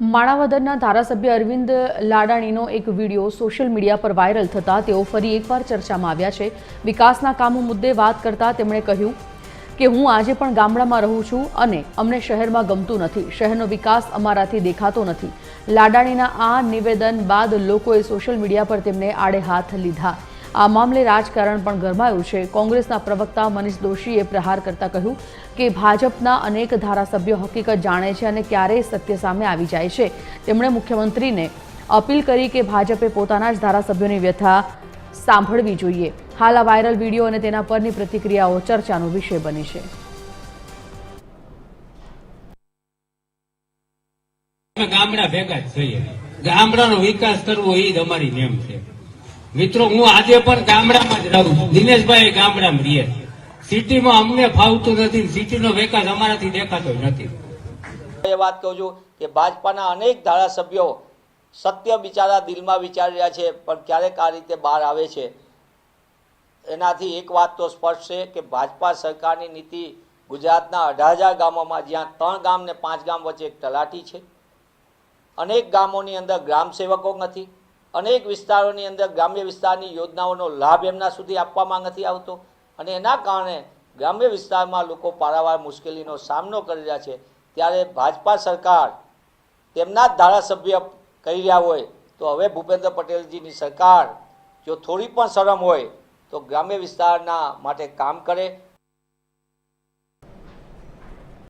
માણાવદરના ધારાસભ્ય અરવિંદ લાડાણીનો એક video social media પર વાયરલ થતા તેઓ ફરી એકવાર ચર્ચામાં આવ્યા છે। વિકાસના કામો મુદ્દે વાત કરતા તેમણે કહ્યું કે હું આજે પણ ગામડામાં રહું છું અને અમને શહેરમાં ગમતું નથી। શહેરનો વિકાસ અમારાથી દેખાતો નથી। લાડાણીના આ નિવેદન બાદ લોકોએ સોશિયલ મીડિયા પર તેમને આડે હાથ લીધા। આ મામલે રાજકારણ પણ ગરમાયું છે। કોંગ્રેસના પ્રવક્તા મનીષ દોશીએ પ્રહાર કરતા કહ્યું કે ભાજપના અનેક ધારાસભ્યો હકીકત જાણે છે અને ક્યારેય સત્ય સામે આવી જાય છે। તેમણે મુખ્યમંત્રીને અપીલ કરી કે ભાજપે પોતાના જ ધારાસભ્યોની વ્યથા સાંભળવી જોઈએ। હાલ આ વાયરલ વિડીયો અને તેના પરની પ્રતિક્રિયાઓ ચર્ચાનો વિષય બની છે। ગામડા ભેગા જ થઈએ, ગામડાનો વિકાસ કરવો એ જ અમારી નેમ છે। મિત્રો, હું આજે પણ ગામડામાં જ રહું છું। દિનેશભાઈ ગામડામાં રહીએ, સિટીમાં અમને ફાવતું નથી, સિટીનો વિકાસ અમારાથી દેખાતો નથી। એ વાત કહું છું કે ભાજપાના અનેક ધારાસભ્યો સત્ય બિચારા દિલમાં વિચારી રહ્યા છે, પણ ક્યારેક આ રીતે બહાર આવે છે। એનાથી એક વાત તો સ્પષ્ટ છે કે ભાજપા સરકારની નીતિ ગુજરાતના 18,000 ગામોમાં, જ્યાં 3 ગામ ને 5 ગામ વચ્ચે એક તલાટી છે, અનેક ગામોની અંદર ગ્રામ સેવકો નથી, અનેક વિસ્તારોની અંદર ગ્રામ્ય વિસ્તારની યોજનાઓનો લાભ એમના સુધી આપવામાં નથી આવતો, અને એના કારણે ગ્રામ્ય વિસ્તારમાં લોકો પારાવાર મુશ્કેલીનો સામનો કરી રહ્યા છે। ત્યારે ભાજપા સરકાર તેમના જ ધારાસભ્ય કહી રહ્યા હોય તો હવે ભૂપેન્દ્ર પટેલજીની સરકાર જો થોડી પણ શરમ હોય તો ગ્રામ્ય વિસ્તારના માટે કામ કરે।